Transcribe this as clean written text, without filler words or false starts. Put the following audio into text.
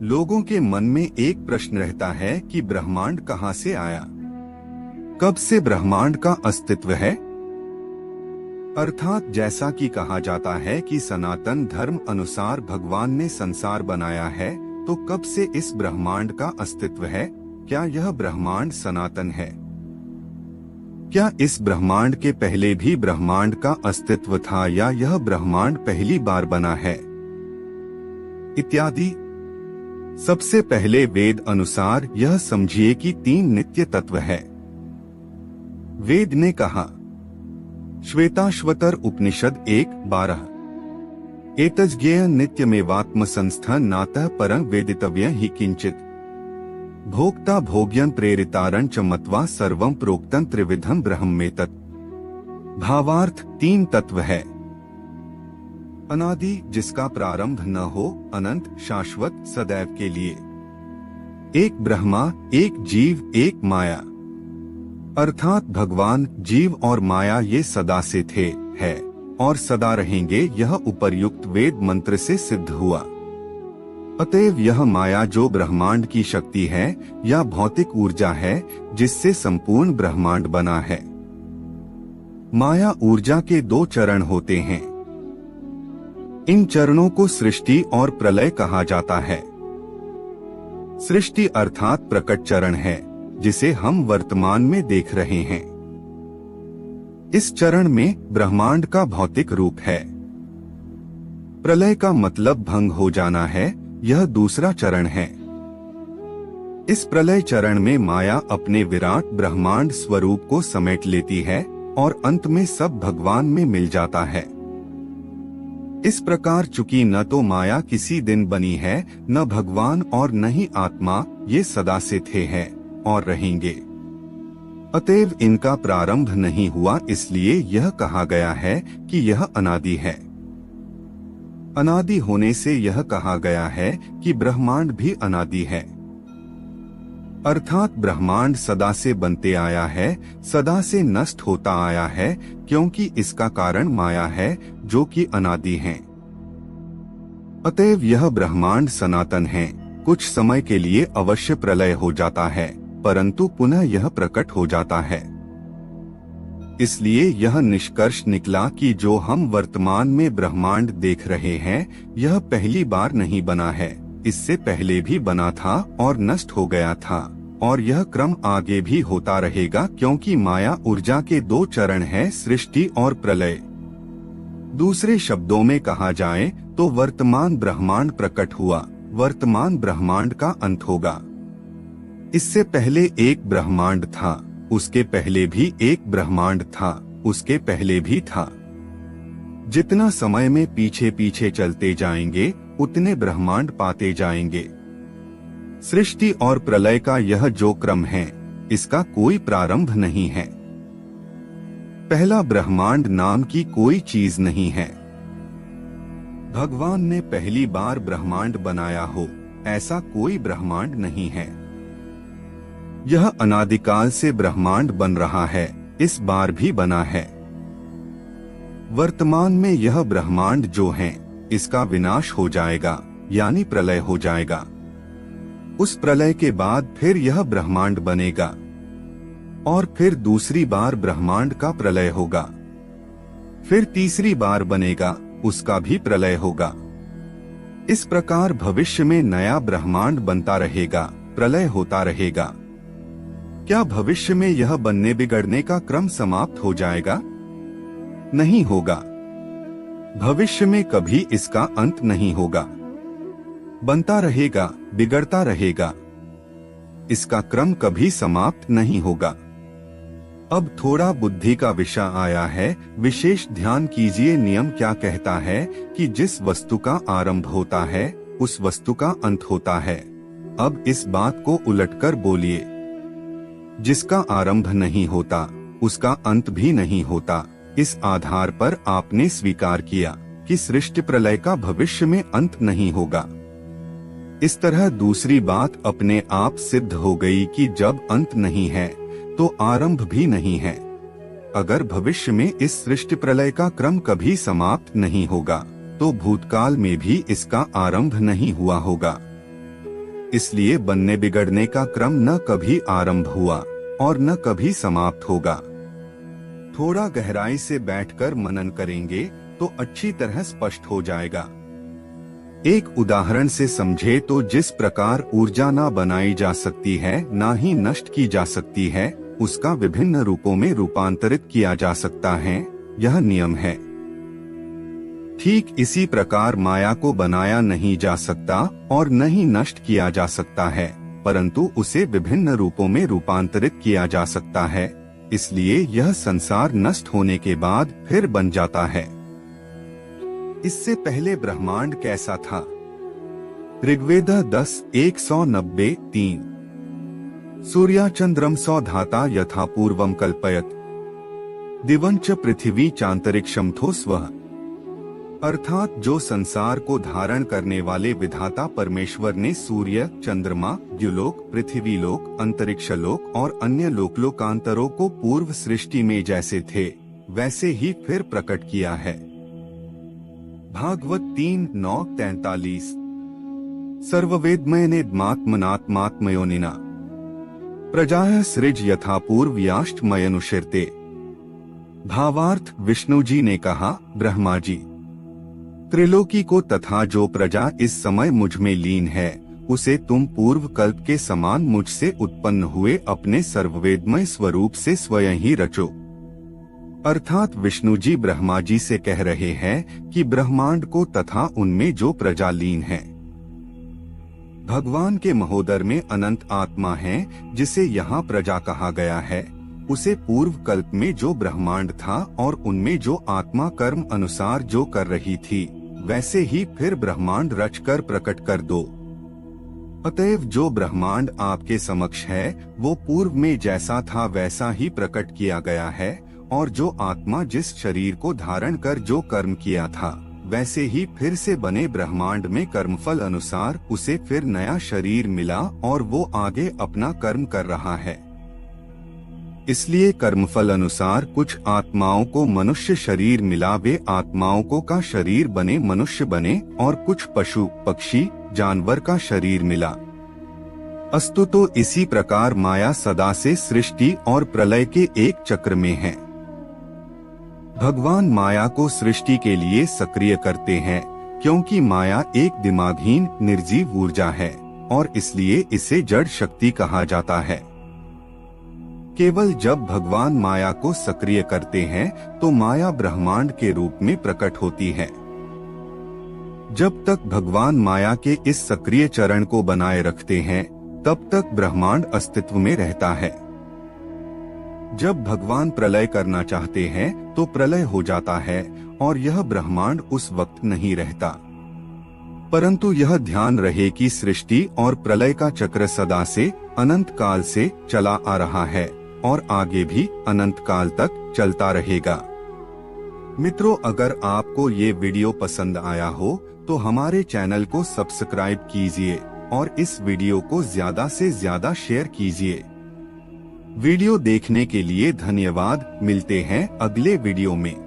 लोगों के मन में एक प्रश्न रहता है कि ब्रह्मांड कहाँ से आया, कब से ब्रह्मांड का अस्तित्व है। अर्थात जैसा कि कहा जाता है कि सनातन धर्म अनुसार भगवान ने संसार बनाया है, तो कब से इस ब्रह्मांड का अस्तित्व है। क्या यह ब्रह्मांड सनातन है? क्या इस ब्रह्मांड के पहले भी ब्रह्मांड का अस्तित्व था, या यह ब्रह्मांड पहली बार बना है, इत्यादि। सबसे पहले वेद अनुसार यह समझिए कि 3 नित्य तत्व है। वेद ने कहा, श्वेताश्वतर उपनिषद 1:12, एतज्ज्ञेय नित्यमेवात्म संस्थं नातः परं वेदितव्यं हि किंचित्, भोक्ता भोग्यं प्रेरितारं च मत्वा सर्वं प्रोक्तं त्रिविधं ब्रह्मेतत्। भावार्थ 3 तत्व है। अनादि, जिसका प्रारंभ न हो, अनंत, शाश्वत, सदैव के लिए। एक ब्रह्मा, एक जीव, एक माया। अर्थात भगवान, जीव और माया ये सदा से थे, है और सदा रहेंगे। यह उपर्युक्त वेद मंत्र से सिद्ध हुआ। अतएव यह माया जो ब्रह्मांड की शक्ति है या भौतिक ऊर्जा है, जिससे संपूर्ण ब्रह्मांड बना है। माया ऊर्जा के 2 चरण होते हैं। इन चरणों को सृष्टि और प्रलय कहा जाता है। सृष्टि अर्थात प्रकट चरण है, जिसे हम वर्तमान में देख रहे हैं। इस चरण में ब्रह्मांड का भौतिक रूप है। प्रलय का मतलब भंग हो जाना है, यह दूसरा चरण है। इस प्रलय चरण में माया अपने विराट ब्रह्मांड स्वरूप को समेट लेती है और अंत में सब भगवान में मिल जाता है। इस प्रकार चूंकि न तो माया किसी दिन बनी है, न भगवान और न ही आत्मा, ये सदा से थे, हैं और रहेंगे। अतएव इनका प्रारंभ नहीं हुआ, इसलिए यह कहा गया है कि यह अनादि है। अनादि होने से यह कहा गया है कि ब्रह्मांड भी अनादि है। अर्थात ब्रह्मांड सदा से बनते आया है, सदा से नष्ट होता आया है, क्योंकि इसका कारण माया है जो कि अनादि है। अतएव यह ब्रह्मांड सनातन है। कुछ समय के लिए अवश्य प्रलय हो जाता है, परंतु पुनः यह प्रकट हो जाता है। इसलिए यह निष्कर्ष निकला कि जो हम वर्तमान में ब्रह्मांड देख रहे हैं, यह पहली बार नहीं बना है। इससे पहले भी बना था और नष्ट हो गया था, और यह क्रम आगे भी होता रहेगा, क्योंकि माया ऊर्जा के 2 चरण हैं, सृष्टि और प्रलय। दूसरे शब्दों में कहा जाए तो वर्तमान ब्रह्मांड प्रकट हुआ, वर्तमान ब्रह्मांड का अंत होगा। इससे पहले एक ब्रह्मांड था, उसके पहले भी एक ब्रह्मांड था, उसके पहले भी था। जितना समय में पीछे पीछे चलते जाएंगे, उतने ब्रह्मांड पाते जाएंगे। सृष्टि और प्रलय का यह जो क्रम है, इसका कोई प्रारंभ नहीं है। पहला ब्रह्मांड नाम की कोई चीज नहीं है। भगवान ने पहली बार ब्रह्मांड बनाया हो, ऐसा कोई ब्रह्मांड नहीं है। यह अनादिकाल से ब्रह्मांड बन रहा है, इस बार भी बना है। वर्तमान में यह ब्रह्मांड जो है, इसका विनाश हो जाएगा, यानी प्रलय हो जाएगा। उस प्रलय के बाद फिर यह ब्रह्मांड बनेगा, और फिर दूसरी बार ब्रह्मांड का प्रलय होगा। फिर तीसरी बार बनेगा, उसका भी प्रलय होगा। इस प्रकार भविष्य में नया ब्रह्मांड बनता रहेगा, प्रलय होता रहेगा। क्या भविष्य में यह बनने बिगड़ने का क्रम समाप्त हो जाएगा? नहीं होगा। भविष्य में कभी इसका अंत नहीं होगा। बनता रहेगा, बिगड़ता रहेगा। इसका क्रम कभी समाप्त नहीं होगा। अब थोड़ा बुद्धि का विषय आया है, विशेष ध्यान कीजिए। नियम क्या कहता है कि जिस वस्तु का आरंभ होता है, उस वस्तु का अंत होता है। अब इस बात को उलटकर बोलिए, जिसका आरंभ नहीं होता, उसका अंत भी नहीं होता। इस आधार पर आपने स्वीकार किया कि सृष्टि प्रलय का भविष्य में अंत नहीं होगा। इस तरह दूसरी बात अपने आप सिद्ध हो गई कि जब अंत नहीं है, तो आरंभ भी नहीं है। अगर भविष्य में इस सृष्टि प्रलय का क्रम कभी समाप्त नहीं होगा, तो भूतकाल में भी इसका आरंभ नहीं हुआ होगा। इसलिए बनने बिगड़ने का क्रम न कभी आरंभ हुआ और न कभी समाप्त होगा। थोड़ा गहराई से बैठकर मनन करेंगे तो अच्छी तरह स्पष्ट हो जाएगा। एक उदाहरण से समझे तो जिस प्रकार ऊर्जा ना बनाई जा सकती है ना ही नष्ट की जा सकती है, उसका विभिन्न रूपों में रूपांतरित किया जा सकता है, यह नियम है। ठीक इसी प्रकार माया को बनाया नहीं जा सकता और न ही नष्ट किया जा सकता है, परंतु उसे विभिन्न रूपों में रूपांतरित किया जा सकता है। इसलिए यह संसार नष्ट होने के बाद फिर बन जाता है। इससे पहले ब्रह्मांड कैसा था? ऋग्वेद 10:190-3 सूर्या चंद्रम सौ धाता यथा पूर्वम कल्पयत दिवंच पृथ्वी चांतरिक्षम थो स्वः। अर्थात जो संसार को धारण करने वाले विधाता परमेश्वर ने सूर्य, चंद्रमा, द्युलोक, पृथ्वी लोक, अंतरिक्ष लोक और अन्य लोकांतरों को पूर्व सृष्टि में जैसे थे वैसे ही फिर प्रकट किया है। भागवत 3:9-43 सर्ववेद्मयनेद्मात्मनात्मात्मयोनिना प्रजाः सृज यथा पूर्वयाष्टमयनुशीर्ते। भावार्थ विष्णु जी ने कहा, ब्रह्मा जी, त्रिलोकी को तथा जो प्रजा इस समय मुझ में लीन है उसे तुम पूर्व कल्प के समान मुझसे उत्पन्न हुए अपने सर्ववेदमय स्वरूप से स्वयं ही रचो। अर्थात विष्णु जी ब्रह्मा जी से कह रहे हैं कि ब्रह्मांड को तथा उनमें जो प्रजा लीन है। भगवान के महोदर में अनंत आत्मा है जिसे यहाँ प्रजा कहा गया है, उसे पूर्व कल्प में जो ब्रह्मांड था और उनमें जो आत्मा कर्म अनुसार जो कर रही थी वैसे ही फिर ब्रह्मांड रचकर प्रकट कर दो। अतएव जो ब्रह्मांड आपके समक्ष है वो पूर्व में जैसा था वैसा ही प्रकट किया गया है, और जो आत्मा जिस शरीर को धारण कर जो कर्म किया था वैसे ही फिर से बने ब्रह्मांड में कर्मफल अनुसार उसे फिर नया शरीर मिला और वो आगे अपना कर्म कर रहा है। इसलिए कर्मफल अनुसार कुछ आत्माओं को मनुष्य शरीर मिला, वे आत्माओं को का शरीर बने मनुष्य बने, और कुछ पशु पक्षी जानवर का शरीर मिला। अस्तु तो इसी प्रकार माया सदा से सृष्टि और प्रलय के एक चक्र में है। भगवान माया को सृष्टि के लिए सक्रिय करते हैं क्योंकि माया एक दिमागहीन निर्जीव ऊर्जा है और इसलिए इसे जड़ शक्ति कहा जाता है। केवल जब भगवान माया को सक्रिय करते हैं तो माया ब्रह्मांड के रूप में प्रकट होती है। जब तक भगवान माया के इस सक्रिय चरण को बनाए रखते हैं तब तक ब्रह्मांड अस्तित्व में रहता है। जब भगवान प्रलय करना चाहते हैं तो प्रलय हो जाता है और यह ब्रह्मांड उस वक्त नहीं रहता। परंतु यह ध्यान रहे कि सृष्टि और प्रलय का चक्र सदा से अनंत काल से चला आ रहा है और आगे भी अनंत काल तक चलता रहेगा। मित्रों, अगर आपको ये वीडियो पसंद आया हो तो हमारे चैनल को सब्सक्राइब कीजिए और इस वीडियो को ज्यादा से ज्यादा शेयर कीजिए। वीडियो देखने के लिए धन्यवाद। मिलते हैं अगले वीडियो में।